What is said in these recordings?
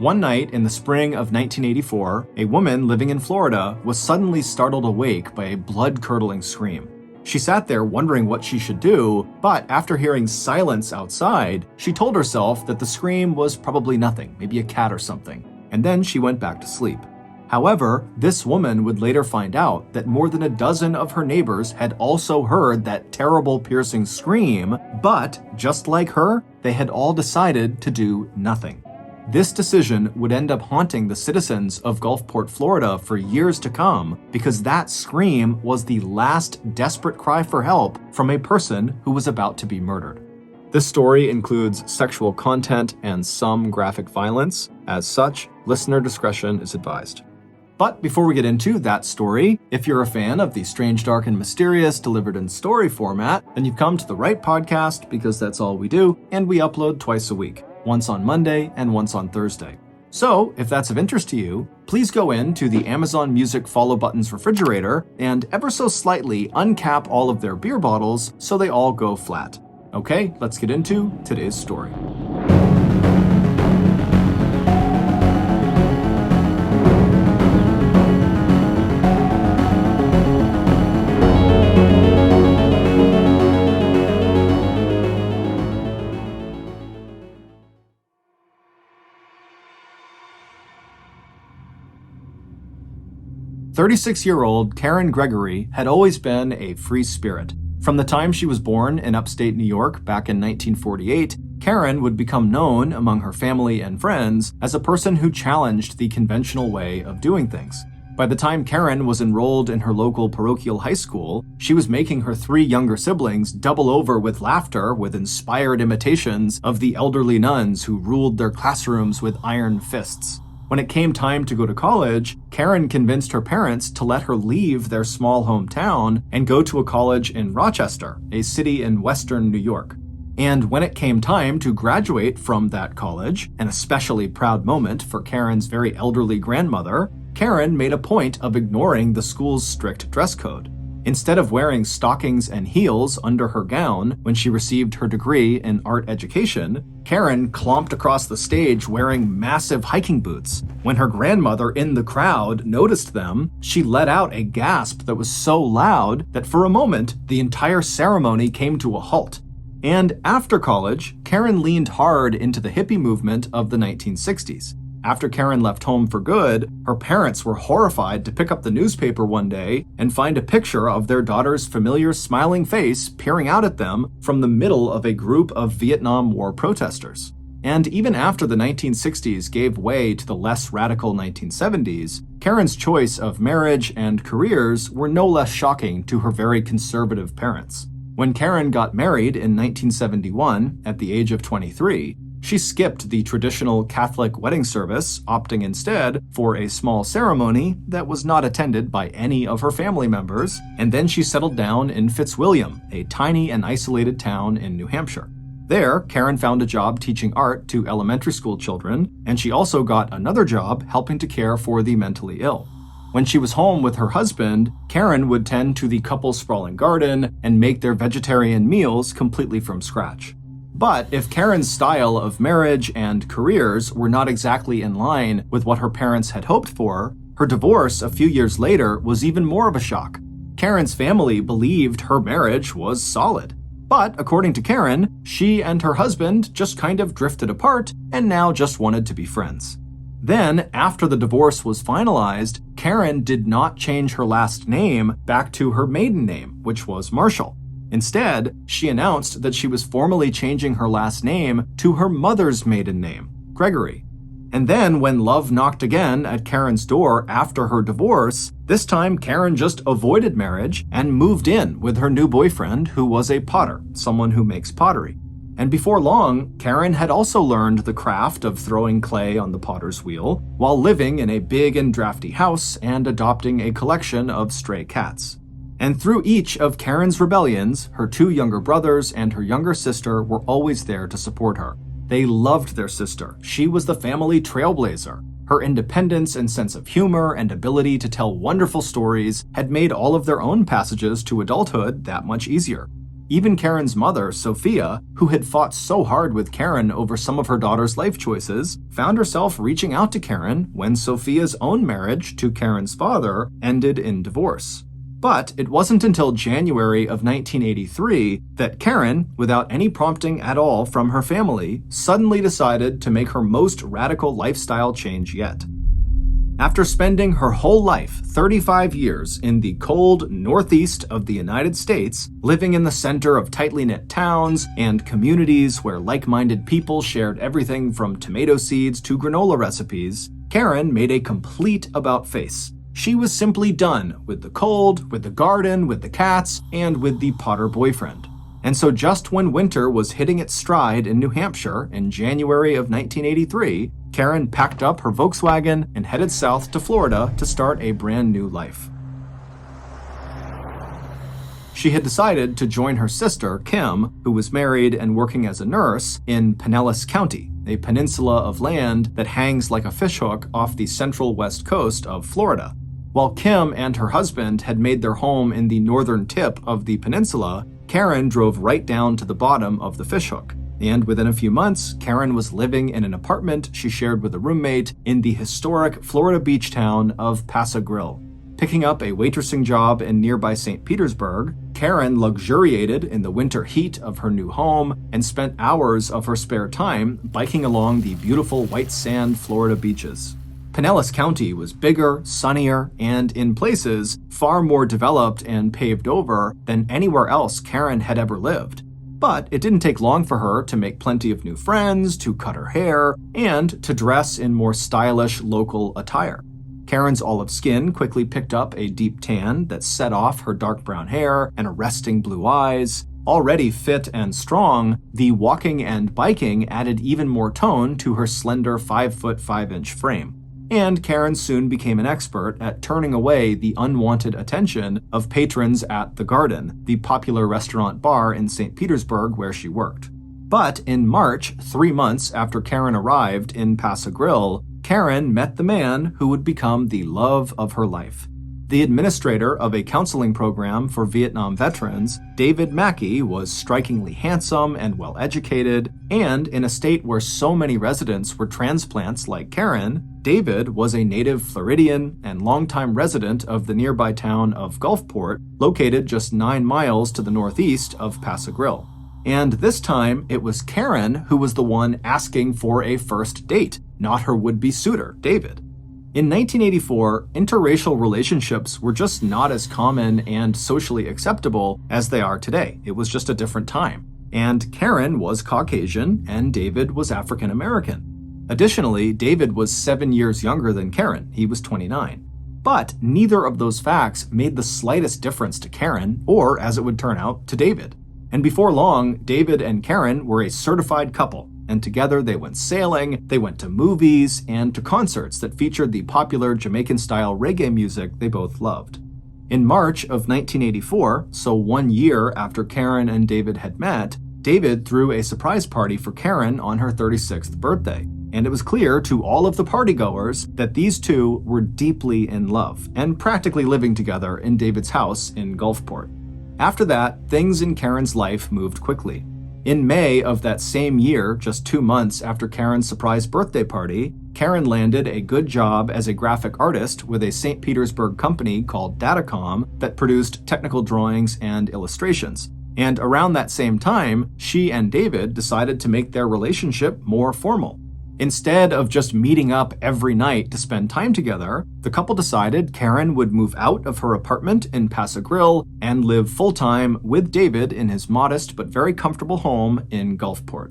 One night in the spring of 1984, a woman living in Florida was suddenly startled awake by a blood-curdling scream. She sat there wondering what she should do, but after hearing silence outside, she told herself that the scream was probably nothing, maybe a cat or something, and then she went back to sleep. However, this woman would later find out that more than a dozen of her neighbors had also heard that terrible piercing scream, but just like her, they had all decided to do nothing. This decision would end up haunting the citizens of Gulfport, Florida for years to come because that scream was the last desperate cry for help from a person who was about to be murdered. This story includes sexual content and some graphic violence. As such, listener discretion is advised. But before we get into that story, if you're a fan of the strange, dark, and mysterious delivered in story format, then you've come to the right podcast because that's all we do, and we upload twice a week. Once on Monday and once on Thursday. So, if that's of interest to you, please go into the Amazon Music follow button's refrigerator and ever so slightly uncap all of their beer bottles so they all go flat. Okay, let's get into today's story. "36-year-old Karen Gregory had always been a free spirit. From the time she was born in upstate New York back in 1948, Karen would become known among her family and friends as a person who challenged the conventional way of doing things. By the time Karen was enrolled in her local parochial high school, she was making her three younger siblings double over with laughter with inspired imitations of the elderly nuns who ruled their classrooms with iron fists. When it came time to go to college, Karen convinced her parents to let her leave their small hometown and go to a college in Rochester, a city in western New York. And when it came time to graduate from that college, an especially proud moment for Karen's very elderly grandmother, Karen made a point of ignoring the school's strict dress code. Instead of wearing stockings and heels under her gown when she received her degree in art education, Karen clomped across the stage wearing massive hiking boots. When her grandmother in the crowd noticed them, she let out a gasp that was so loud that for a moment, the entire ceremony came to a halt. And after college, Karen leaned hard into the hippie movement of the 1960s. After Karen left home for good, her parents were horrified to pick up the newspaper one day and find a picture of their daughter's familiar smiling face peering out at them from the middle of a group of Vietnam War protesters. And even after the 1960s gave way to the less radical 1970s, Karen's choice of marriage and careers were no less shocking to her very conservative parents. When Karen got married in 1971, at the age of 23, she skipped the traditional Catholic wedding service, opting instead for a small ceremony that was not attended by any of her family members, and then she settled down in Fitzwilliam, a tiny and isolated town in New Hampshire. There, Karen found a job teaching art to elementary school children, and she also got another job helping to care for the mentally ill. When she was home with her husband, Karen would tend to the couple's sprawling garden and make their vegetarian meals completely from scratch. But if Karen's style of marriage and careers were not exactly in line with what her parents had hoped for, her divorce a few years later was even more of a shock. Karen's family believed her marriage was solid. But according to Karen, she and her husband just kind of drifted apart and now just wanted to be friends. Then, after the divorce was finalized, Karen did not change her last name back to her maiden name, which was Marshall. Instead, she announced that she was formally changing her last name to her mother's maiden name, Gregory. And then when love knocked again at Karen's door after her divorce, this time Karen just avoided marriage and moved in with her new boyfriend, who was a potter, someone who makes pottery. And before long, Karen had also learned the craft of throwing clay on the potter's wheel while living in a big and drafty house and adopting a collection of stray cats. And through each of Karen's rebellions, her two younger brothers and her younger sister were always there to support her. They loved their sister. She was the family trailblazer. Her independence and sense of humor and ability to tell wonderful stories had made all of their own passages to adulthood that much easier. Even Karen's mother, Sophia, who had fought so hard with Karen over some of her daughter's life choices, found herself reaching out to Karen when Sophia's own marriage to Karen's father ended in divorce. But it wasn't until January of 1983 that Karen, without any prompting at all from her family, suddenly decided to make her most radical lifestyle change yet. After spending her whole life, 35 years, in the cold northeast of the United States, living in the center of tightly knit towns and communities where like-minded people shared everything from tomato seeds to granola recipes, Karen made a complete about-face. She was simply done with the cold, with the garden, with the cats, and with the Potter boyfriend. And so just when winter was hitting its stride in New Hampshire in January of 1983, Karen packed up her Volkswagen and headed south to Florida to start a brand new life. She had decided to join her sister, Kim, who was married and working as a nurse, in Pinellas County, a peninsula of land that hangs like a fishhook off the central west coast of Florida. While Kim and her husband had made their home in the northern tip of the peninsula, Karen drove right down to the bottom of the fishhook. And within a few months, Karen was living in an apartment she shared with a roommate in the historic Florida beach town of Paso Grill. Picking up a waitressing job in nearby St. Petersburg, Karen luxuriated in the winter heat of her new home and spent hours of her spare time biking along the beautiful white sand Florida beaches. Pinellas County was bigger, sunnier, and in places far more developed and paved over than anywhere else Karen had ever lived. But it didn't take long for her to make plenty of new friends, to cut her hair, and to dress in more stylish local attire. Karen's olive skin quickly picked up a deep tan that set off her dark brown hair and arresting blue eyes. Already fit and strong, the walking and biking added even more tone to her slender 5'5" frame. And Karen soon became an expert at turning away the unwanted attention of patrons at The Garden, the popular restaurant bar in St. Petersburg where she worked. But in March, 3 months after Karen arrived in Paso Grill, Karen met the man who would become the love of her life. The administrator of a counseling program for Vietnam veterans, David Mackey, was strikingly handsome and well-educated, and in a state where so many residents were transplants like Karen, David was a native Floridian and longtime resident of the nearby town of Gulfport, located just 9 miles to the northeast of Paso Grill. And this time, it was Karen who was the one asking for a first date, not her would-be suitor, David. In 1984, interracial relationships were just not as common and socially acceptable as they are today. It was just a different time. And Karen was Caucasian and David was African American. Additionally, David was 7 years younger than Karen. He was 29. But neither of those facts made the slightest difference to Karen, or, as it would turn out, to David. And before long, David and Karen were a certified couple. And together they went sailing, they went to movies, and to concerts that featured the popular Jamaican-style reggae music they both loved. In March of 1984, so 1 year after Karen and David had met, David threw a surprise party for Karen on her 36th birthday. And it was clear to all of the partygoers that these two were deeply in love and practically living together in David's house in Gulfport. After that, things in Karen's life moved quickly. In May of that same year, just 2 months after Karen's surprise birthday party, Karen landed a good job as a graphic artist with a St. Petersburg company called Datacom that produced technical drawings and illustrations. And around that same time, she and David decided to make their relationship more formal. Instead of just meeting up every night to spend time together, the couple decided Karen would move out of her apartment in Paso Grill and live full-time with David in his modest but very comfortable home in Gulfport.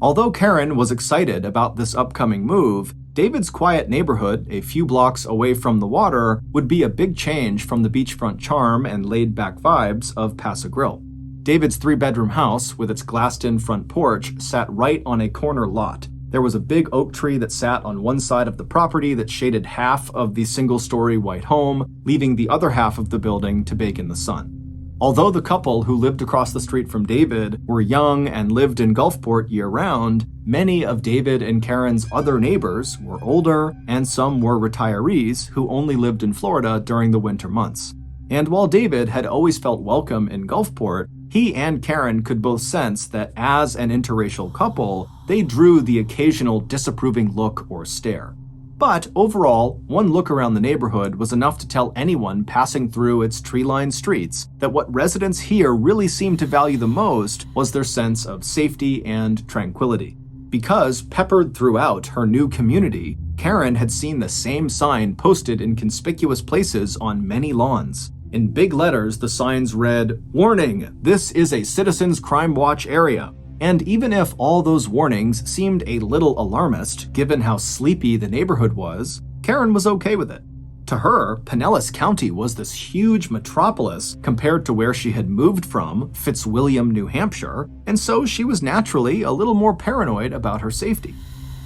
Although Karen was excited about this upcoming move, David's quiet neighborhood, a few blocks away from the water, would be a big change from the beachfront charm and laid-back vibes of Paso Grill. David's 3-bedroom house, with its glassed-in front porch, sat right on a corner lot. There was a big oak tree that sat on one side of the property that shaded half of the single-story white home, leaving the other half of the building to bake in the sun. Although the couple who lived across the street from David were young and lived in Gulfport year-round, many of David and Karen's other neighbors were older, and some were retirees who only lived in Florida during the winter months. And while David had always felt welcome in Gulfport, He and Karen could both sense that as an interracial couple, they drew the occasional disapproving look or stare. But overall, one look around the neighborhood was enough to tell anyone passing through its tree-lined streets that what residents here really seemed to value the most was their sense of safety and tranquility. Because peppered throughout her new community, Karen had seen the same sign posted in conspicuous places on many lawns. In big letters, the signs read, "Warning, this is a Citizens Crime Watch area." And even if all those warnings seemed a little alarmist, given how sleepy the neighborhood was, Karen was okay with it. To her, Pinellas County was this huge metropolis compared to where she had moved from, Fitzwilliam, New Hampshire, and so she was naturally a little more paranoid about her safety.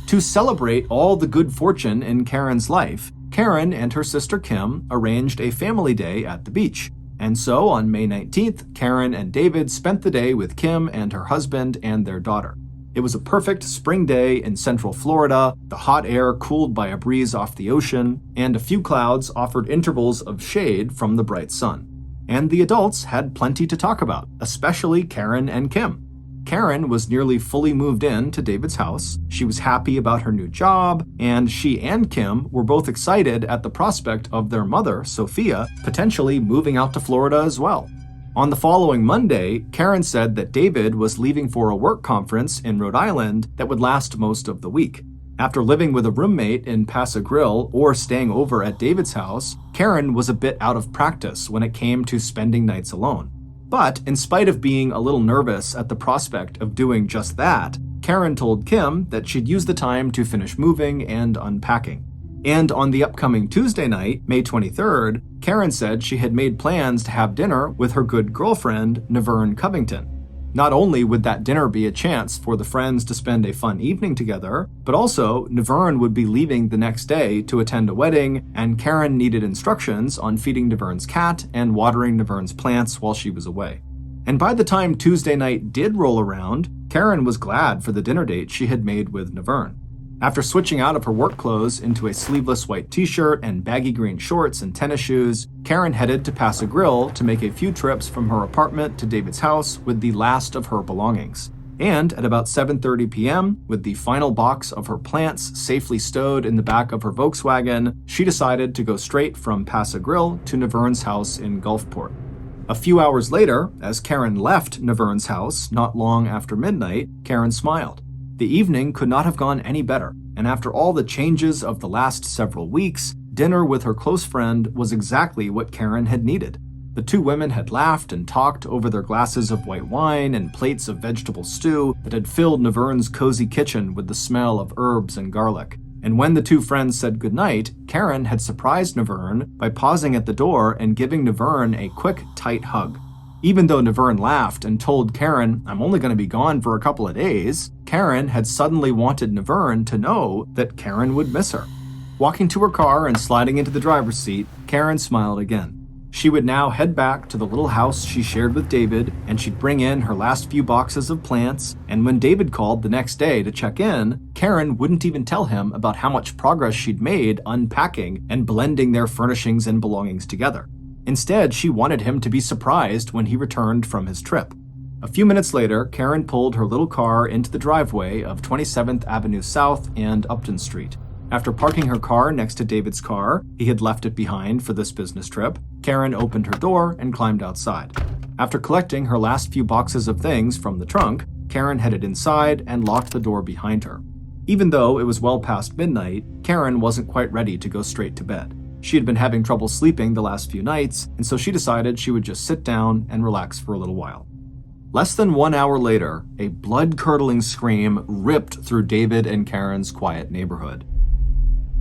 To celebrate all the good fortune in Karen's life, Karen and her sister Kim arranged a family day at the beach. And so on May 19th, Karen and David spent the day with Kim and her husband and their daughter. It was a perfect spring day in central Florida, the hot air cooled by a breeze off the ocean, and a few clouds offered intervals of shade from the bright sun. And the adults had plenty to talk about, especially Karen and Kim. Karen was nearly fully moved in to David's house, she was happy about her new job, and she and Kim were both excited at the prospect of their mother, Sophia, potentially moving out to Florida as well. On the following Monday, Karen said that David was leaving for a work conference in Rhode Island that would last most of the week. After living with a roommate in Paso Grill or staying over at David's house, Karen was a bit out of practice when it came to spending nights alone. But in spite of being a little nervous at the prospect of doing just that, Karen told Kim that she'd use the time to finish moving and unpacking. And on the upcoming Tuesday night, May 23rd, Karen said she had made plans to have dinner with her good girlfriend, Naverne Covington. Not only would that dinner be a chance for the friends to spend a fun evening together, but also Naverne would be leaving the next day to attend a wedding, and Karen needed instructions on feeding Naverne's cat and watering Naverne's plants while she was away. And by the time Tuesday night did roll around, Karen was glad for the dinner date she had made with Naverne. After switching out of her work clothes into a sleeveless white t-shirt and baggy green shorts and tennis shoes, Karen headed to Paso Grill to make a few trips from her apartment to David's house with the last of her belongings. And at about 7:30 p.m., with the final box of her plants safely stowed in the back of her Volkswagen, she decided to go straight from Paso Grill to Naverne's house in Gulfport. A few hours later, as Karen left Naverne's house not long after midnight, Karen smiled. The evening could not have gone any better, and after all the changes of the last several weeks, dinner with her close friend was exactly what Karen had needed. The two women had laughed and talked over their glasses of white wine and plates of vegetable stew that had filled Naverne's cozy kitchen with the smell of herbs and garlic. And when the two friends said goodnight, Karen had surprised Naverne by pausing at the door and giving Naverne a quick, tight hug. Even though Naverne laughed and told Karen, "I'm only going to be gone for a couple of days," Karen had suddenly wanted Naverne to know that Karen would miss her. Walking to her car and sliding into the driver's seat, Karen smiled again. She would now head back to the little house she shared with David, and she'd bring in her last few boxes of plants, and when David called the next day to check in, Karen wouldn't even tell him about how much progress she'd made unpacking and blending their furnishings and belongings together. Instead, she wanted him to be surprised when he returned from his trip. A few minutes later, Karen pulled her little car into the driveway of 27th Avenue South and Upton Street. After parking her car next to David's car, he had left it behind for this business trip, Karen opened her door and climbed outside. After collecting her last few boxes of things from the trunk, Karen headed inside and locked the door behind her. Even though it was well past midnight, Karen wasn't quite ready to go straight to bed. She had been having trouble sleeping the last few nights, and so she decided she would just sit down and relax for a little while. Less than 1 hour later, a blood-curdling scream ripped through David and Karen's quiet neighborhood.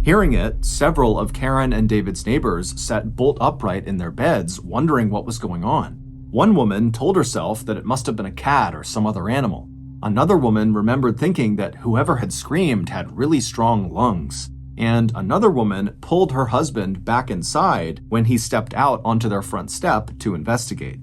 Hearing it, several of Karen and David's neighbors sat bolt upright in their beds, wondering what was going on. One woman told herself that it must have been a cat or some other animal. Another woman remembered thinking that whoever had screamed had really strong lungs. And another woman pulled her husband back inside when he stepped out onto their front step to investigate.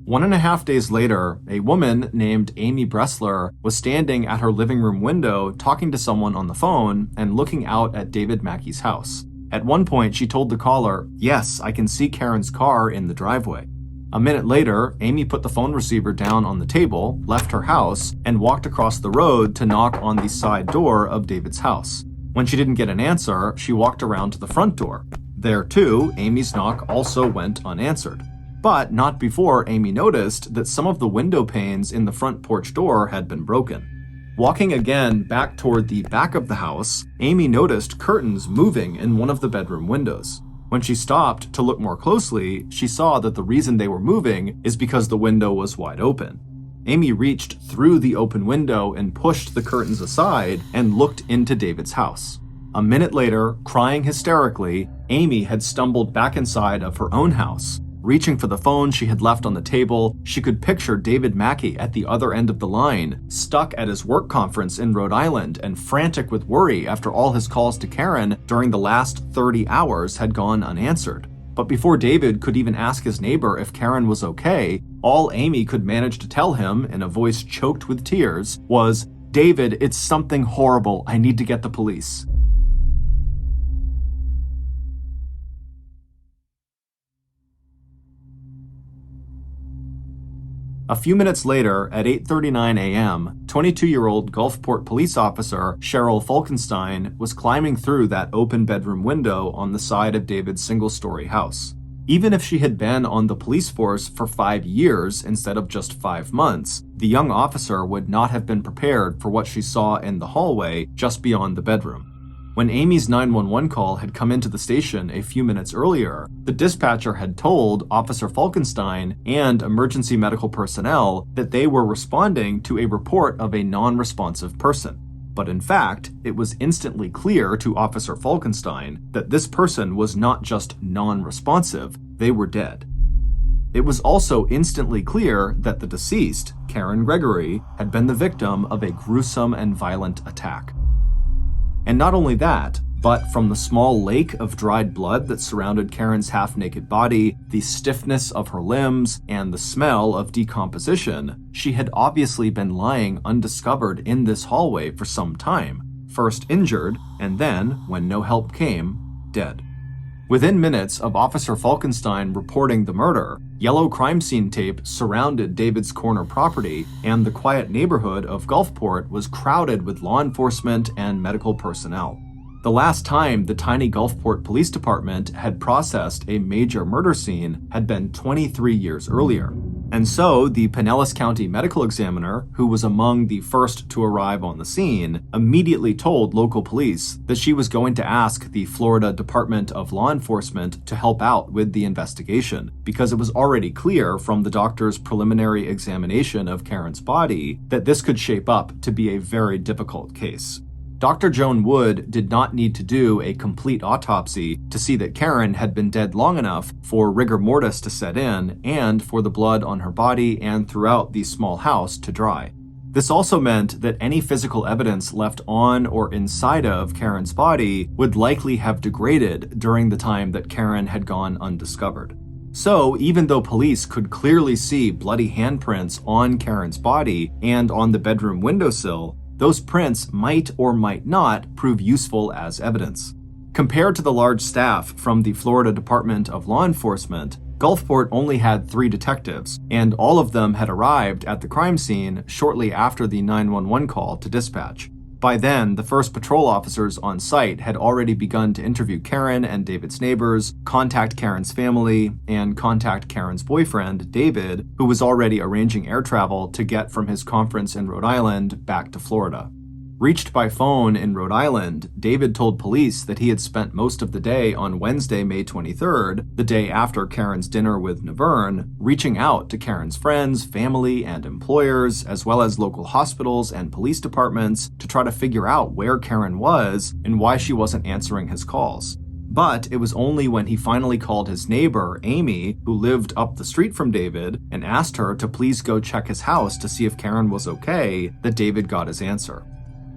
1.5 days later, a woman named Amy Bressler was standing at her living room window talking to someone on the phone and looking out at David Mackey's house. At one point, she told the caller, "Yes, I can see Karen's car in the driveway." A minute later, Amy put the phone receiver down on the table, left her house, and walked across the road to knock on the side door of David's house. When she didn't get an answer, she walked around to the front door. There too, Amy's knock also went unanswered. But not before Amy noticed that some of the window panes in the front porch door had been broken. Walking again back toward the back of the house, Amy noticed curtains moving in one of the bedroom windows. When she stopped to look more closely, she saw that the reason they were moving is because the window was wide open. Amy reached through the open window and pushed the curtains aside and looked into David's house. A minute later, crying hysterically, Amy had stumbled back inside of her own house. Reaching for the phone she had left on the table, she could picture David Mackey at the other end of the line, stuck at his work conference in Rhode Island and frantic with worry after all his calls to Karen during the last 30 hours had gone unanswered. But before David could even ask his neighbor if Karen was okay, all Amy could manage to tell him, in a voice choked with tears, was, "David, it's something horrible. I need to get the police." A few minutes later, at 8:39 a.m., 22-year-old Gulfport police officer Cheryl Falkenstein was climbing through that open bedroom window on the side of David's single-story house. Even if she had been on the police force for 5 years instead of just 5 months, the young officer would not have been prepared for what she saw in the hallway just beyond the bedroom. When Amy's 911 call had come into the station a few minutes earlier, the dispatcher had told Officer Falkenstein and emergency medical personnel that they were responding to a report of a non-responsive person. But in fact, it was instantly clear to Officer Falkenstein that this person was not just non-responsive, they were dead. It was also instantly clear that the deceased, Karen Gregory, had been the victim of a gruesome and violent attack. And not only that, but from the small lake of dried blood that surrounded Karen's half-naked body, the stiffness of her limbs, and the smell of decomposition, she had obviously been lying undiscovered in this hallway for some time, first injured, and then, when no help came, dead. Within minutes of Officer Falkenstein reporting the murder, yellow crime scene tape surrounded David's corner property, and the quiet neighborhood of Gulfport was crowded with law enforcement and medical personnel. The last time the tiny Gulfport Police Department had processed a major murder scene had been 23 years earlier. And so the Pinellas County medical examiner, who was among the first to arrive on the scene, immediately told local police that she was going to ask the Florida Department of Law Enforcement to help out with the investigation, because it was already clear from the doctor's preliminary examination of Karen's body that this could shape up to be a very difficult case. Dr. Joan Wood did not need to do a complete autopsy to see that Karen had been dead long enough for rigor mortis to set in and for the blood on her body and throughout the small house to dry. This also meant that any physical evidence left on or inside of Karen's body would likely have degraded during the time that Karen had gone undiscovered. So, even though police could clearly see bloody handprints on Karen's body and on the bedroom windowsill, those prints might or might not prove useful as evidence. Compared to the large staff from the Florida Department of Law Enforcement, Gulfport only had 3 detectives, and all of them had arrived at the crime scene shortly after the 911 call to dispatch. By then, the first patrol officers on site had already begun to interview Karen and David's neighbors, contact Karen's family, and contact Karen's boyfriend, David, who was already arranging air travel to get from his conference in Rhode Island back to Florida. Reached by phone in Rhode Island, David told police that he had spent most of the day on Wednesday, May 23rd, the day after Karen's dinner with Naverne, reaching out to Karen's friends, family, and employers, as well as local hospitals and police departments to try to figure out where Karen was and why she wasn't answering his calls. But it was only when he finally called his neighbor, Amy, who lived up the street from David, and asked her to please go check his house to see if Karen was okay, that David got his answer.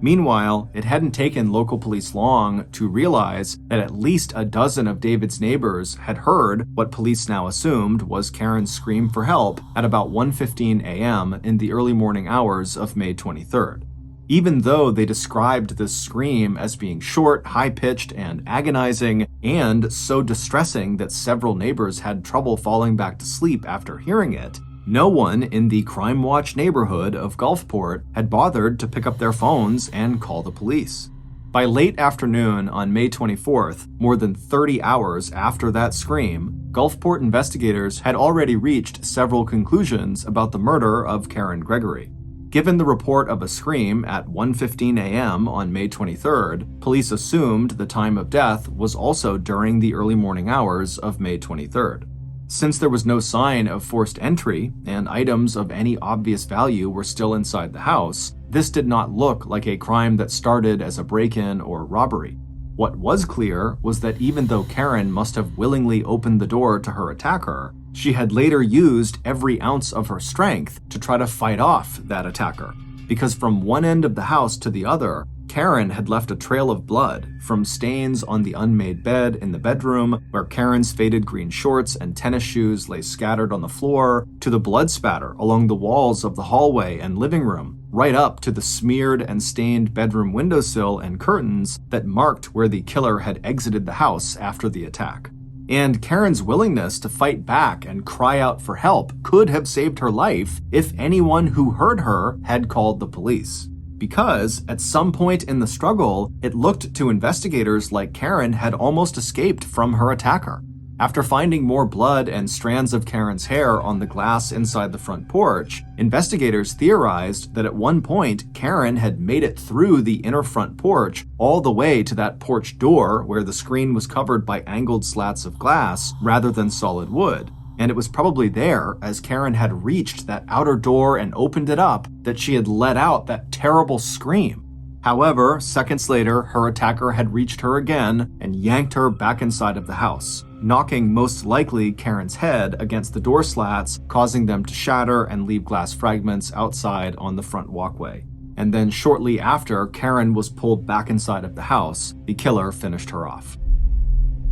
Meanwhile, it hadn't taken local police long to realize that at least a dozen of David's neighbors had heard what police now assumed was Karen's scream for help at about 1:15 a.m. in the early morning hours of May 23rd. Even though they described this scream as being short, high-pitched, and agonizing, and so distressing that several neighbors had trouble falling back to sleep after hearing it, no one in the Crime Watch neighborhood of Gulfport had bothered to pick up their phones and call the police. By late afternoon on May 24th, more than 30 hours after that scream, Gulfport investigators had already reached several conclusions about the murder of Karen Gregory. Given the report of a scream at 1:15 a.m. on May 23rd, police assumed the time of death was also during the early morning hours of May 23rd. Since there was no sign of forced entry and items of any obvious value were still inside the house, this did not look like a crime that started as a break-in or robbery. What was clear was that even though Karen must have willingly opened the door to her attacker, she had later used every ounce of her strength to try to fight off that attacker. Because from one end of the house to the other, Karen had left a trail of blood, from stains on the unmade bed in the bedroom, where Karen's faded green shorts and tennis shoes lay scattered on the floor, to the blood spatter along the walls of the hallway and living room, right up to the smeared and stained bedroom windowsill and curtains that marked where the killer had exited the house after the attack. And Karen's willingness to fight back and cry out for help could have saved her life if anyone who heard her had called the police. Because, at some point in the struggle, it looked to investigators like Karen had almost escaped from her attacker. After finding more blood and strands of Karen's hair on the glass inside the front porch, investigators theorized that at one point Karen had made it through the inner front porch all the way to that porch door where the screen was covered by angled slats of glass rather than solid wood. And it was probably there, as Karen had reached that outer door and opened it up, that she had let out that terrible scream. However, seconds later, her attacker had reached her again and yanked her back inside of the house, knocking most likely Karen's head against the door slats, causing them to shatter and leave glass fragments outside on the front walkway. And then shortly after Karen was pulled back inside of the house, the killer finished her off.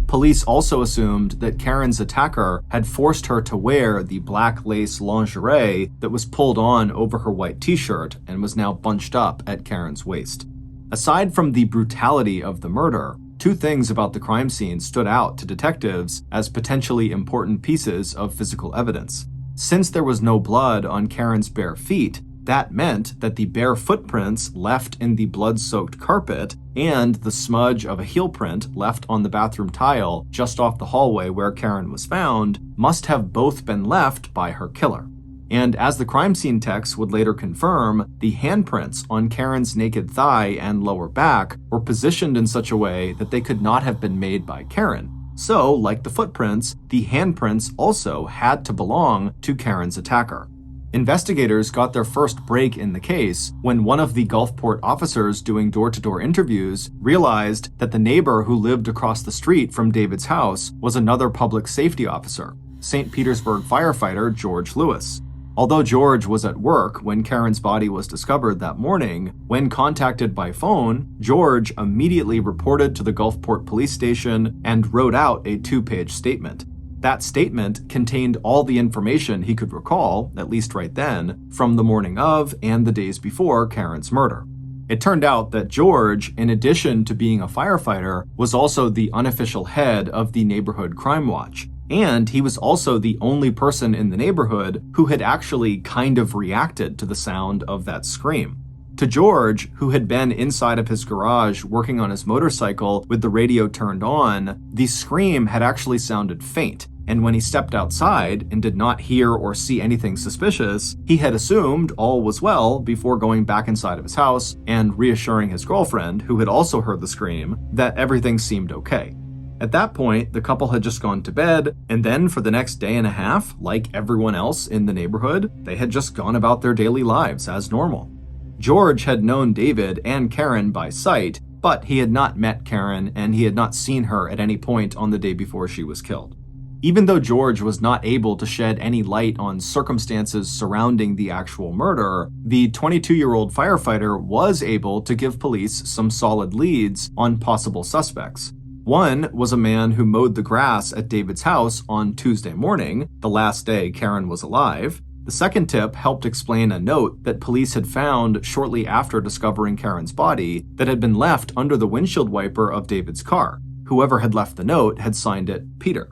Police also assumed that Karen's attacker had forced her to wear the black lace lingerie that was pulled on over her white t-shirt and was now bunched up at Karen's waist. Aside from the brutality of the murder, two things about the crime scene stood out to detectives as potentially important pieces of physical evidence. Since there was no blood on Karen's bare feet, that meant that the bare footprints left in the blood-soaked carpet and the smudge of a heel print left on the bathroom tile just off the hallway where Karen was found must have both been left by her killer. And as the crime scene techs would later confirm, the handprints on Karen's naked thigh and lower back were positioned in such a way that they could not have been made by Karen. So, like the footprints, the handprints also had to belong to Karen's attacker. Investigators got their first break in the case when one of the Gulfport officers doing door-to-door interviews realized that the neighbor who lived across the street from David's house was another public safety officer, St. Petersburg firefighter George Lewis. Although George was at work when Karen's body was discovered that morning, when contacted by phone, George immediately reported to the Gulfport police station and wrote out a 2-page statement. That statement contained all the information he could recall, at least right then, from the morning of and the days before Karen's murder. It turned out that George, in addition to being a firefighter, was also the unofficial head of the neighborhood crime watch. And he was also the only person in the neighborhood who had actually kind of reacted to the sound of that scream. To George, who had been inside of his garage working on his motorcycle with the radio turned on, the scream had actually sounded faint, and when he stepped outside and did not hear or see anything suspicious, he had assumed all was well before going back inside of his house and reassuring his girlfriend, who had also heard the scream, that everything seemed okay. At that point, the couple had just gone to bed, and then for the next day and a half, like everyone else in the neighborhood, they had just gone about their daily lives as normal. George had known David and Karen by sight, but he had not met Karen and he had not seen her at any point on the day before she was killed. Even though George was not able to shed any light on circumstances surrounding the actual murder, the 22-year-old firefighter was able to give police some solid leads on possible suspects. One was a man who mowed the grass at David's house on Tuesday morning, the last day Karen was alive. The second tip helped explain a note that police had found shortly after discovering Karen's body that had been left under the windshield wiper of David's car. Whoever had left the note had signed it Peter.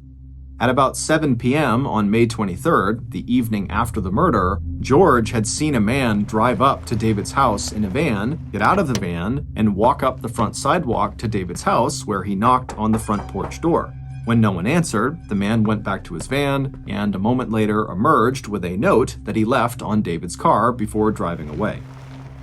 At about 7 p.m. on May 23rd, the evening after the murder, George had seen a man drive up to David's house in a van, get out of the van, and walk up the front sidewalk to David's house where he knocked on the front porch door. When no one answered, the man went back to his van and a moment later emerged with a note that he left on David's car before driving away.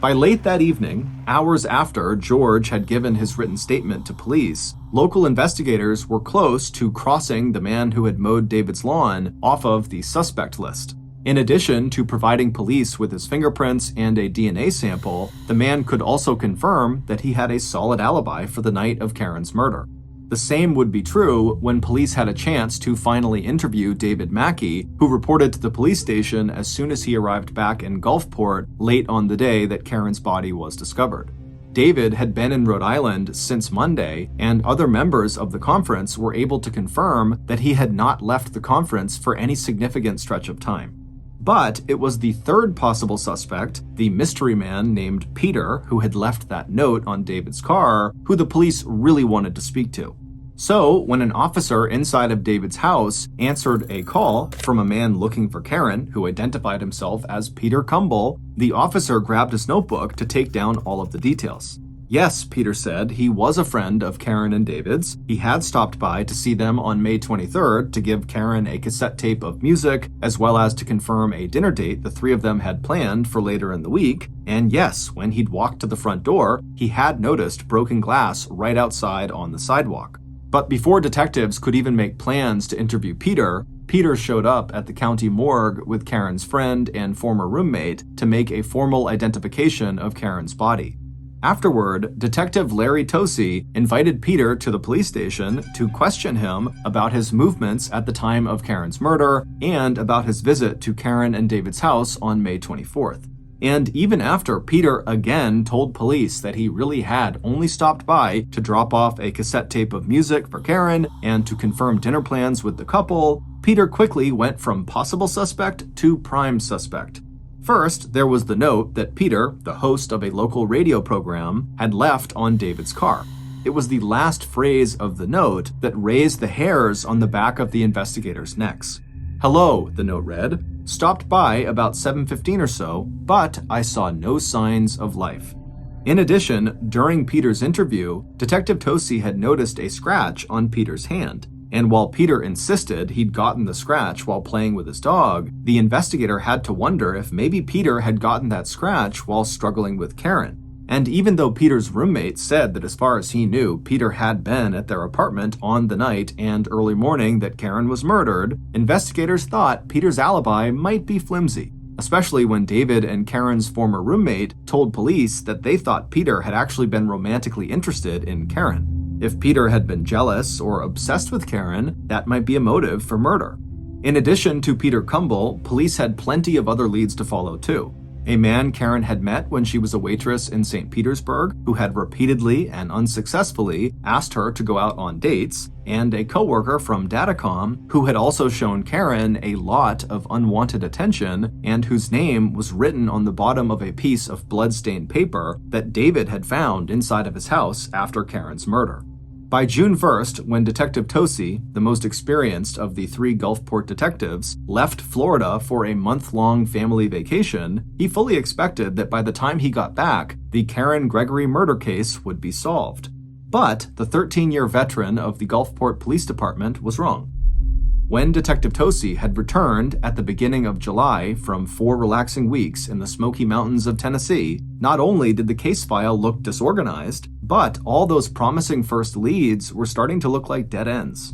By late that evening, hours after George had given his written statement to police, local investigators were close to crossing the man who had mowed David's lawn off of the suspect list. In addition to providing police with his fingerprints and a DNA sample, the man could also confirm that he had a solid alibi for the night of Karen's murder. The same would be true when police had a chance to finally interview David Mackey, who reported to the police station as soon as he arrived back in Gulfport late on the day that Karen's body was discovered. David had been in Rhode Island since Monday, and other members of the conference were able to confirm that he had not left the conference for any significant stretch of time. But it was the third possible suspect, the mystery man named Peter, who had left that note on David's car, who the police really wanted to speak to. So, when an officer inside of David's house answered a call from a man looking for Karen, who identified himself as Peter Cumble, the officer grabbed his notebook to take down all of the details. Yes, Peter said, he was a friend of Karen and David's. He had stopped by to see them on May 23rd to give Karen a cassette tape of music, as well as to confirm a dinner date the three of them had planned for later in the week. And yes, when he'd walked to the front door, he had noticed broken glass right outside on the sidewalk. But before detectives could even make plans to interview Peter showed up at the county morgue with Karen's friend and former roommate to make a formal identification of Karen's body. Afterward, Detective Larry Tosi invited Peter to the police station to question him about his movements at the time of Karen's murder and about his visit to Karen and David's house on May 24th. And even after Peter again told police that he really had only stopped by to drop off a cassette tape of music for Karen and to confirm dinner plans with the couple, Peter quickly went from possible suspect to prime suspect. First, there was the note that Peter, the host of a local radio program, had left on David's car. It was the last phrase of the note that raised the hairs on the back of the investigators' necks. "Hello," the note read. "Stopped by about 7:15 or so, but I saw no signs of life." In addition, during Peter's interview, Detective Tosi had noticed a scratch on Peter's hand. And while Peter insisted he'd gotten the scratch while playing with his dog, the investigator had to wonder if maybe Peter had gotten that scratch while struggling with Karen. And even though Peter's roommate said that as far as he knew, Peter had been at their apartment on the night and early morning that Karen was murdered, investigators thought Peter's alibi might be flimsy, especially when David and Karen's former roommate told police that they thought Peter had actually been romantically interested in Karen. If Peter had been jealous or obsessed with Karen, that might be a motive for murder. In addition to Peter Cumble, police had plenty of other leads to follow too. A man Karen had met when she was a waitress in St. Petersburg, who had repeatedly and unsuccessfully asked her to go out on dates, and a coworker from Datacom who had also shown Karen a lot of unwanted attention and whose name was written on the bottom of a piece of blood-stained paper that David had found inside of his house after Karen's murder. By June 1st, when Detective Tosi, the most experienced of the three Gulfport detectives, left Florida for a month-long family vacation, he fully expected that by the time he got back, the Karen Gregory murder case would be solved. But the 13-year veteran of the Gulfport Police Department was wrong. When Detective Tosi had returned at the beginning of July from 4 relaxing weeks in the Smoky Mountains of Tennessee, not only did the case file look disorganized, but all those promising first leads were starting to look like dead ends.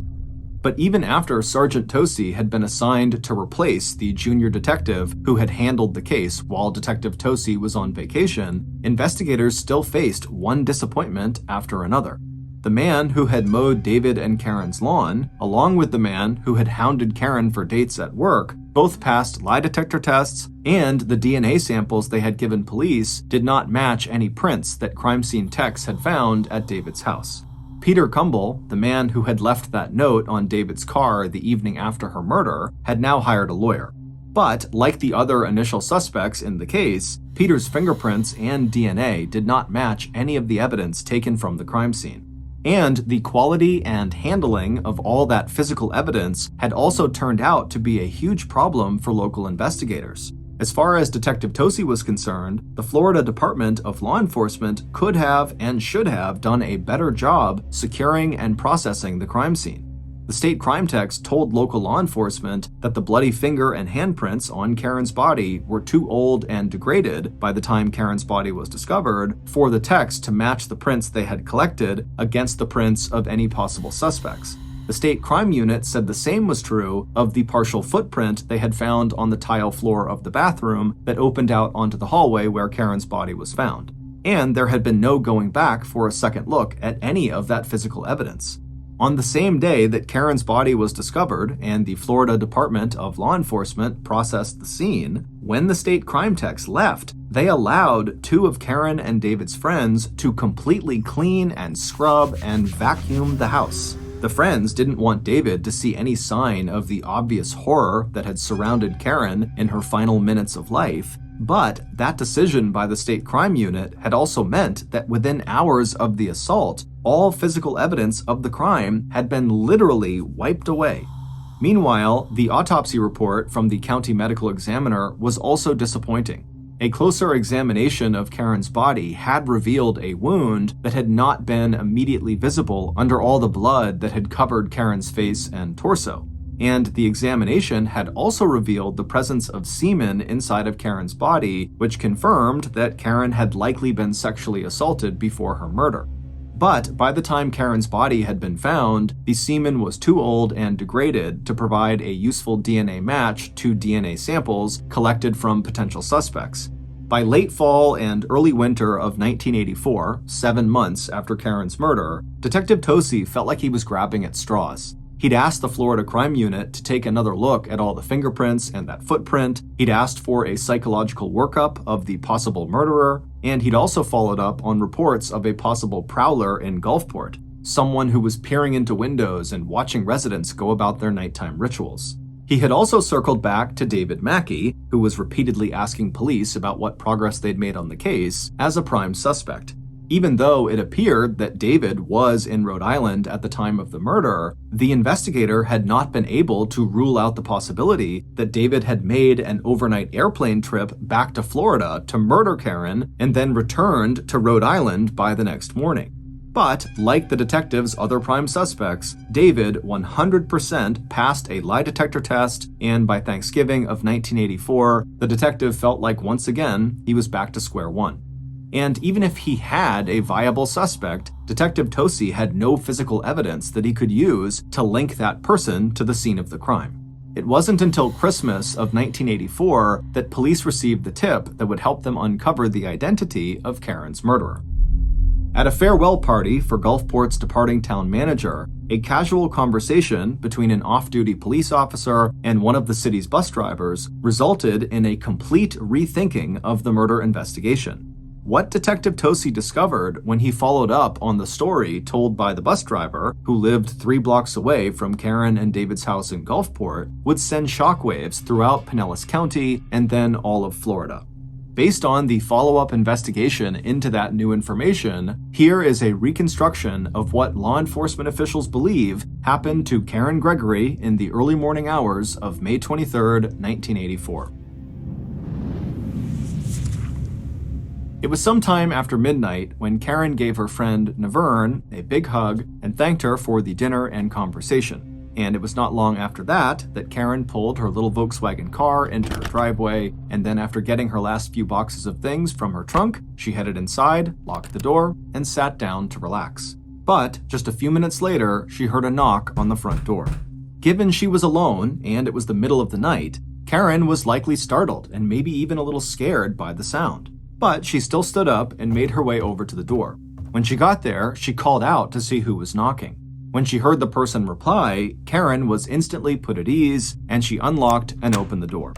But even after Sergeant Tosi had been assigned to replace the junior detective who had handled the case while Detective Tosi was on vacation, investigators still faced one disappointment after another. The man who had mowed David and Karen's lawn, along with the man who had hounded Karen for dates at work, both passed lie detector tests, and the DNA samples they had given police did not match any prints that crime scene techs had found at David's house. Peter Cumble, the man who had left that note on David's car the evening after her murder, had now hired a lawyer. But, like the other initial suspects in the case, Peter's fingerprints and DNA did not match any of the evidence taken from the crime scene. And the quality and handling of all that physical evidence had also turned out to be a huge problem for local investigators. As far as Detective Tosi was concerned, the Florida Department of Law Enforcement could have and should have done a better job securing and processing the crime scene. The state crime text told local law enforcement that the bloody finger and handprints on Karen's body were too old and degraded by the time Karen's body was discovered for the text to match the prints they had collected against the prints of any possible suspects. The state crime unit said the same was true of the partial footprint they had found on the tile floor of the bathroom that opened out onto the hallway where Karen's body was found. And there had been no going back for a second look at any of that physical evidence. On the same day that Karen's body was discovered and the Florida Department of Law Enforcement processed the scene, when the state crime techs left, they allowed 2 of Karen and David's friends to completely clean and scrub and vacuum the house. The friends didn't want David to see any sign of the obvious horror that had surrounded Karen in her final minutes of life, but that decision by the state crime unit had also meant that within hours of the assault, all physical evidence of the crime had been literally wiped away. Meanwhile, the autopsy report from the county medical examiner was also disappointing. A closer examination of Karen's body had revealed a wound that had not been immediately visible under all the blood that had covered Karen's face and torso. And the examination had also revealed the presence of semen inside of Karen's body, which confirmed that Karen had likely been sexually assaulted before her murder. But by the time Karen's body had been found, the semen was too old and degraded to provide a useful DNA match to DNA samples collected from potential suspects. By late fall and early winter of 1984, 7 months after Karen's murder, Detective Tosi felt like he was grabbing at straws. He'd asked the Florida Crime Unit to take another look at all the fingerprints and that footprint, he'd asked for a psychological workup of the possible murderer, and he'd also followed up on reports of a possible prowler in Gulfport, someone who was peering into windows and watching residents go about their nighttime rituals. He had also circled back to David Mackey, who was repeatedly asking police about what progress they'd made on the case, as a prime suspect. Even though it appeared that David was in Rhode Island at the time of the murder, the investigator had not been able to rule out the possibility that David had made an overnight airplane trip back to Florida to murder Karen and then returned to Rhode Island by the next morning. But, like the detective's other prime suspects, David 100% passed a lie detector test, and by Thanksgiving of 1984, the detective felt like once again he was back to square one. And even if he had a viable suspect, Detective Tosi had no physical evidence that he could use to link that person to the scene of the crime. It wasn't until Christmas of 1984 that police received the tip that would help them uncover the identity of Karen's murderer. At a farewell party for Gulfport's departing town manager, a casual conversation between an off-duty police officer and one of the city's bus drivers resulted in a complete rethinking of the murder investigation. What Detective Tosi discovered when he followed up on the story told by the bus driver, who lived 3 blocks away from Karen and David's house in Gulfport, would send shockwaves throughout Pinellas County and then all of Florida. Based on the follow-up investigation into that new information, here is a reconstruction of what law enforcement officials believe happened to Karen Gregory in the early morning hours of May 23, 1984. It was sometime after midnight when Karen gave her friend Naverne a big hug and thanked her for the dinner and conversation. And it was not long after that Karen pulled her little Volkswagen car into her driveway, and then after getting her last few boxes of things from her trunk, she headed inside, locked the door, and sat down to relax. But just a few minutes later, she heard a knock on the front door. Given she was alone, and it was the middle of the night, Karen was likely startled and maybe even a little scared by the sound. But she still stood up and made her way over to the door. When she got there, she called out to see who was knocking. When she heard the person reply, Karen was instantly put at ease, and she unlocked and opened the door.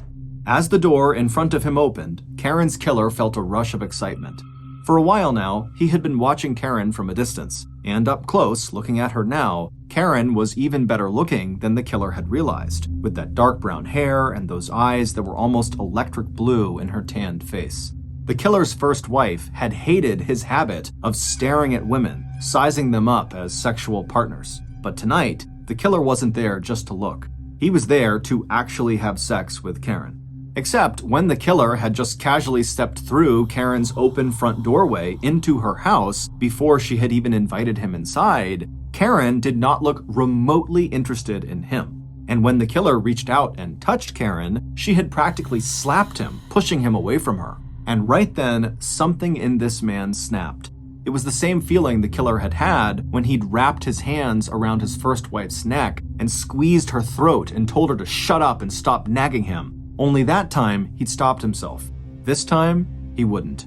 As the door in front of him opened, Karen's killer felt a rush of excitement. For a while now, he had been watching Karen from a distance, And up close, looking at her now, Karen was even better looking than the killer had realized, with that dark brown hair and those eyes that were almost electric blue in her tanned face. The killer's first wife had hated his habit of staring at women, sizing them up as sexual partners. But tonight, the killer wasn't there just to look. He was there to actually have sex with Karen. Except when the killer had just casually stepped through Karen's open front doorway into her house before she had even invited him inside, Karen did not look remotely interested in him. And when the killer reached out and touched Karen, she had practically slapped him, pushing him away from her. And right then, something in this man snapped. It was the same feeling the killer had had when he'd wrapped his hands around his first wife's neck and squeezed her throat and told her to shut up and stop nagging him. Only that time, he'd stopped himself. This time, he wouldn't.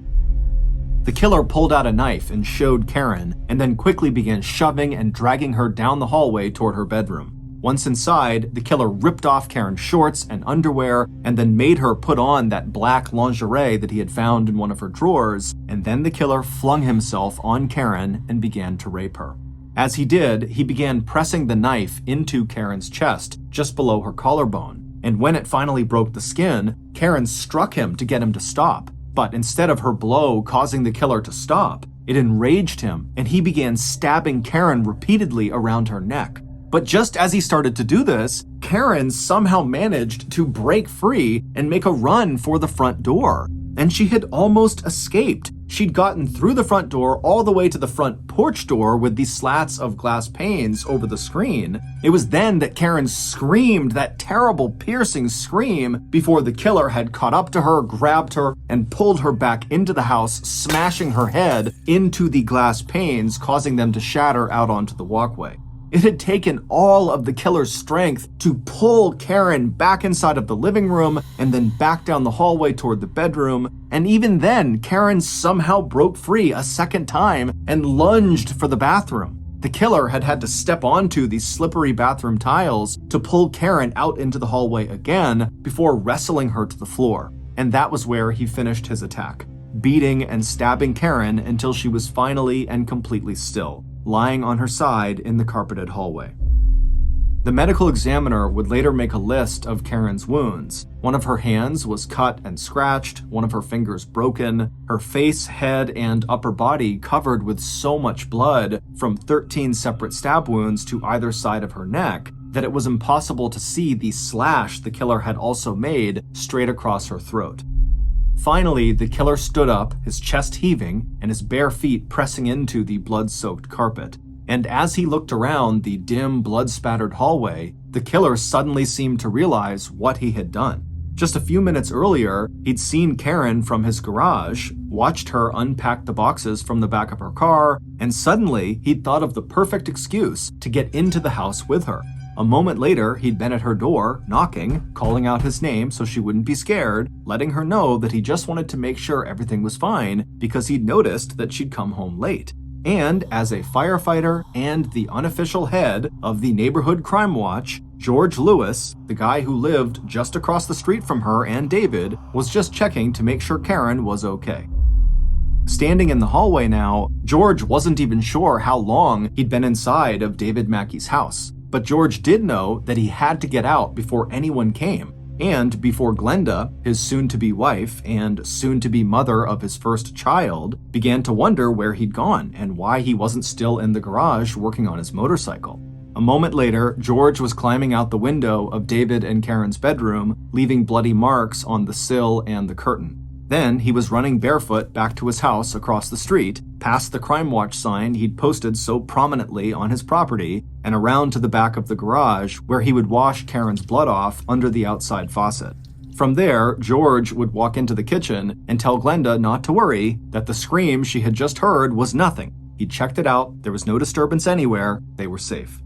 The killer pulled out a knife and showed Karen, and then quickly began shoving and dragging her down the hallway toward her bedroom. Once inside, the killer ripped off Karen's shorts and underwear, and then made her put on that black lingerie that he had found in one of her drawers, and then the killer flung himself on Karen and began to rape her. As he did, he began pressing the knife into Karen's chest, just below her collarbone. And when it finally broke the skin, Karen struck him to get him to stop. But instead of her blow causing the killer to stop, it enraged him, and he began stabbing Karen repeatedly around her neck. But just as he started to do this, Karen somehow managed to break free and make a run for the front door. And she had almost escaped. She'd gotten through the front door all the way to the front porch door with these slats of glass panes over the screen. It was then that Karen screamed that terrible, piercing scream before the killer had caught up to her, grabbed her, and pulled her back into the house, smashing her head into the glass panes, causing them to shatter out onto the walkway. It had taken all of the killer's strength to pull Karen back inside of the living room and then back down the hallway toward the bedroom. And even then, Karen somehow broke free a second time and lunged for the bathroom. The killer had had to step onto these slippery bathroom tiles to pull Karen out into the hallway again before wrestling her to the floor. And that was where he finished his attack, beating and stabbing Karen until she was finally and completely still, lying on her side in the carpeted hallway. The medical examiner would later make a list of Karen's wounds. One of her hands was cut and scratched, one of her fingers broken, her face, head, and upper body covered with so much blood from 13 separate stab wounds to either side of her neck that it was impossible to see the slash the killer had also made straight across her throat. Finally, the killer stood up, his chest heaving, and his bare feet pressing into the blood-soaked carpet. And as he looked around the dim, blood-spattered hallway, the killer suddenly seemed to realize what he had done. Just a few minutes earlier, he'd seen Karen from his garage, watched her unpack the boxes from the back of her car, and suddenly he'd thought of the perfect excuse to get into the house with her. A moment later, he'd been at her door, knocking, calling out his name so she wouldn't be scared, letting her know that he just wanted to make sure everything was fine because he'd noticed that she'd come home late. And as a firefighter and the unofficial head of the neighborhood crime watch, George Lewis, the guy who lived just across the street from her and David, was just checking to make sure Karen was okay. Standing in the hallway now, George wasn't even sure how long he'd been inside of David Mackey's house. But George did know that he had to get out before anyone came, and before Glenda, his soon-to-be wife and soon-to-be mother of his first child, began to wonder where he'd gone and why he wasn't still in the garage working on his motorcycle. A moment later, George was climbing out the window of David and Karen's bedroom, leaving bloody marks on the sill and the curtain. Then he was running barefoot back to his house across the street, past the Crime Watch sign he'd posted so prominently on his property, and around to the back of the garage where he would wash Karen's blood off under the outside faucet. From there, George would walk into the kitchen and tell Glenda not to worry, that the scream she had just heard was nothing. He'd checked it out, there was no disturbance anywhere, they were safe.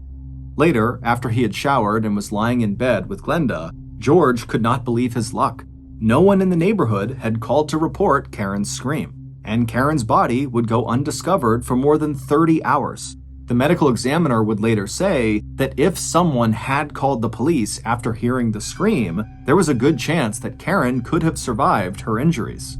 Later, after he had showered and was lying in bed with Glenda, George could not believe his luck. No one in the neighborhood had called to report Karen's scream, and Karen's body would go undiscovered for more than 30 hours. The medical examiner would later say that if someone had called the police after hearing the scream, there was a good chance that Karen could have survived her injuries.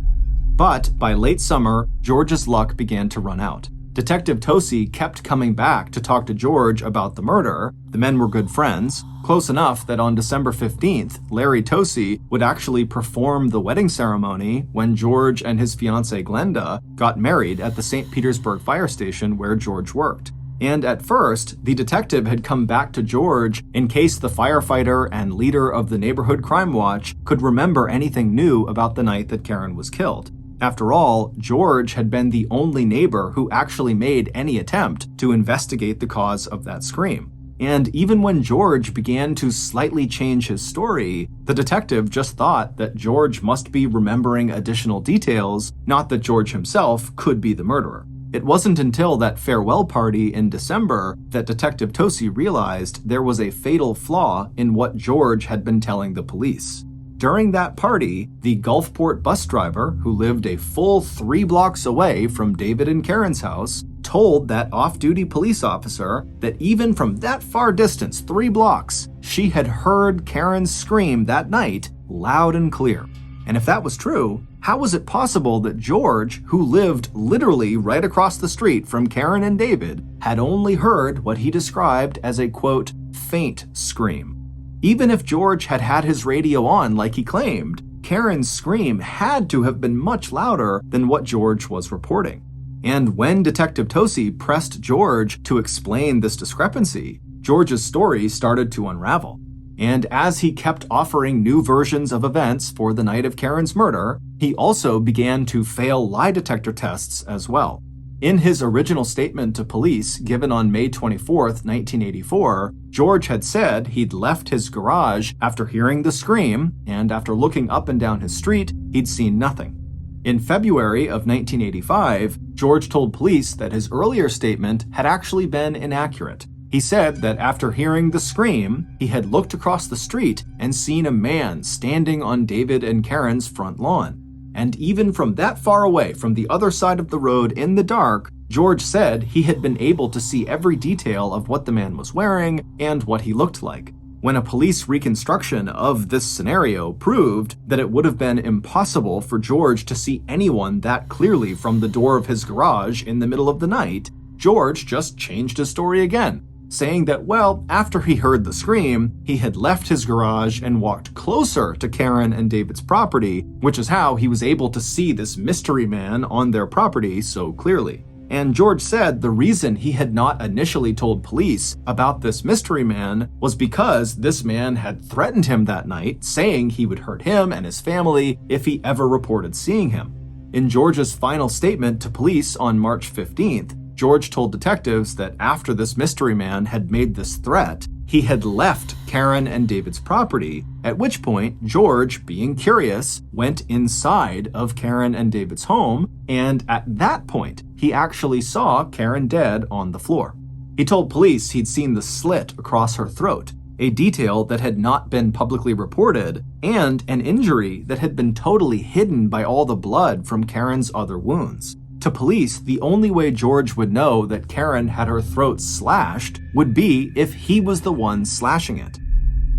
But by late summer, George's luck began to run out. Detective Tosi kept coming back to talk to George about the murder. The men were good friends, close enough that on December 15th, Larry Tosi would actually perform the wedding ceremony when George and his fiancée Glenda got married at the St. Petersburg fire station where George worked. And at first, the detective had come back to George in case the firefighter and leader of the neighborhood crime watch could remember anything new about the night that Karen was killed. After all, George had been the only neighbor who actually made any attempt to investigate the cause of that scream. And even when George began to slightly change his story, the detective just thought that George must be remembering additional details, not that George himself could be the murderer. It wasn't until that farewell party in December that Detective Tosi realized there was a fatal flaw in what George had been telling the police. During that party, the Gulfport bus driver, who lived a full 3 blocks away from David and Karen's house, told that off-duty police officer that even from that far distance, 3 blocks, she had heard Karen scream that night loud and clear. And if that was true, how was it possible that George, who lived literally right across the street from Karen and David, had only heard what he described as a, quote, faint scream? Even if George had had his radio on like he claimed, Karen's scream had to have been much louder than what George was reporting. And when Detective Tosi pressed George to explain this discrepancy, George's story started to unravel. And as he kept offering new versions of events for the night of Karen's murder, he also began to fail lie detector tests as well. In his original statement to police given on May 24, 1984, George had said he'd left his garage after hearing the scream, and after looking up and down his street, he'd seen nothing. In February of 1985, George told police that his earlier statement had actually been inaccurate. He said that after hearing the scream, he had looked across the street and seen a man standing on David and Karen's front lawn. And even from that far away from the other side of the road in the dark, George said he had been able to see every detail of what the man was wearing and what he looked like. When a police reconstruction of this scenario proved that it would have been impossible for George to see anyone that clearly from the door of his garage in the middle of the night, George just changed his story again, saying that, well, after he heard the scream, he had left his garage and walked closer to Karen and David's property, which is how he was able to see this mystery man on their property so clearly. And George said the reason he had not initially told police about this mystery man was because this man had threatened him that night, saying he would hurt him and his family if he ever reported seeing him. In George's final statement to police on March 15th, George told detectives that after this mystery man had made this threat, he had left Karen and David's property, at which point George, being curious, went inside of Karen and David's home, and at that point, he actually saw Karen dead on the floor. He told police he'd seen the slit across her throat, a detail that had not been publicly reported, and an injury that had been totally hidden by all the blood from Karen's other wounds. To police, the only way George would know that Karen had her throat slashed would be if he was the one slashing it.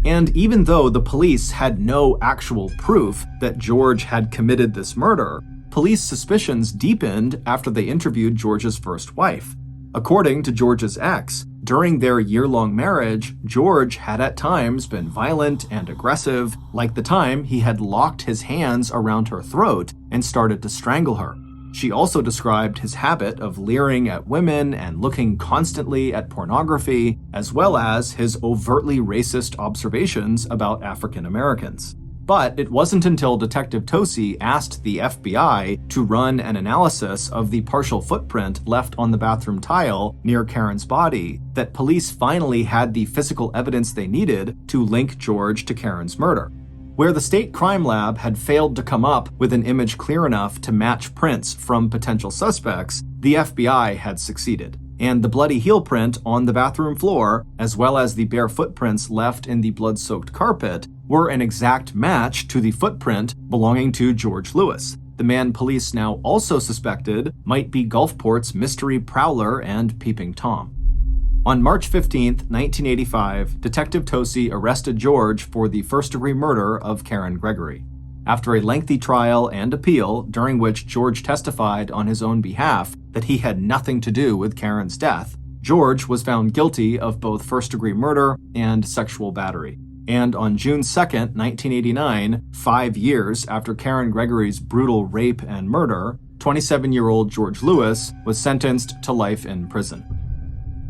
And even though the police had no actual proof that George had committed this murder, police suspicions deepened after they interviewed George's first wife. According to George's ex, during their year-long marriage, George had at times been violent and aggressive, like the time he had locked his hands around her throat and started to strangle her. She also described his habit of leering at women and looking constantly at pornography, as well as his overtly racist observations about African Americans. But it wasn't until Detective Tosi asked the FBI to run an analysis of the partial footprint left on the bathroom tile near Karen's body that police finally had the physical evidence they needed to link George to Karen's murder. Where the state crime lab had failed to come up with an image clear enough to match prints from potential suspects, the FBI had succeeded. And the bloody heel print on the bathroom floor, as well as the bare footprints left in the blood-soaked carpet, were an exact match to the footprint belonging to George Lewis, the man police now also suspected might be Gulfport's mystery prowler and peeping Tom. On March 15, 1985, Detective Tosi arrested George for the first-degree murder of Karen Gregory. After a lengthy trial and appeal, during which George testified on his own behalf that he had nothing to do with Karen's death, George was found guilty of both first-degree murder and sexual battery. And on June 2, 1989, 5 years after Karen Gregory's brutal rape and murder, 27-year-old George Lewis was sentenced to life in prison.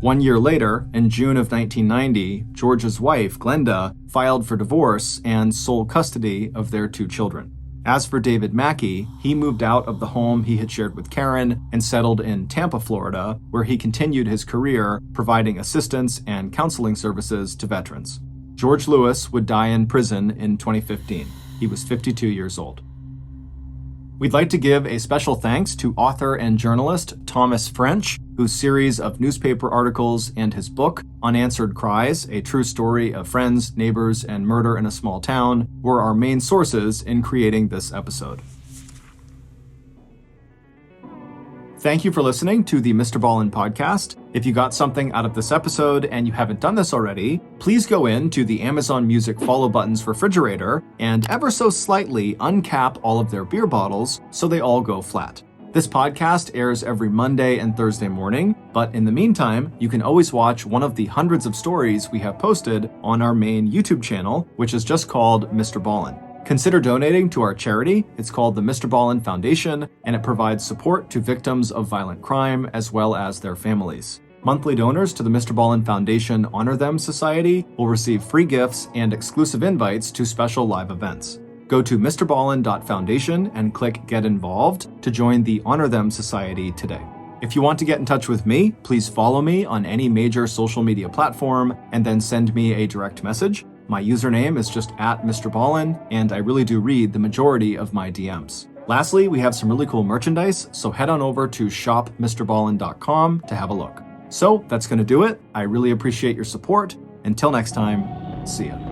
1 year later, in June of 1990, George's wife, Glenda, filed for divorce and sole custody of their 2 children. As for David Mackey, he moved out of the home he had shared with Karen and settled in Tampa, Florida, where he continued his career providing assistance and counseling services to veterans. George Lewis would die in prison in 2015. He was 52 years old. We'd like to give a special thanks to author and journalist Thomas French, whose series of newspaper articles and his book, Unanswered Cries, A True Story of Friends, Neighbors, and Murder in a Small Town, were our main sources in creating this episode. Thank you for listening to the Mr. Ballen Podcast. If you got something out of this episode and you haven't done this already, please go into the Amazon Music follow button's refrigerator and ever so slightly uncap all of their beer bottles so they all go flat. This podcast airs every Monday and Thursday morning, but in the meantime, you can always watch one of the hundreds of stories we have posted on our main YouTube channel, which is just called Mr. Ballen. Consider donating to our charity. It's called the Mr. Ballen Foundation, and it provides support to victims of violent crime as well as their families. Monthly donors to the Mr. Ballen Foundation Honor Them Society will receive free gifts and exclusive invites to special live events. Go to mrballen.foundation and click Get Involved to join the Honor Them Society today. If you want to get in touch with me, please follow me on any major social media platform and then send me a direct message. My username is just @MrBallen, and I really do read the majority of my DMs. Lastly, we have some really cool merchandise, so head on over to shopmrballen.com to have a look. So that's going to do it. I really appreciate your support. Until next time, see ya.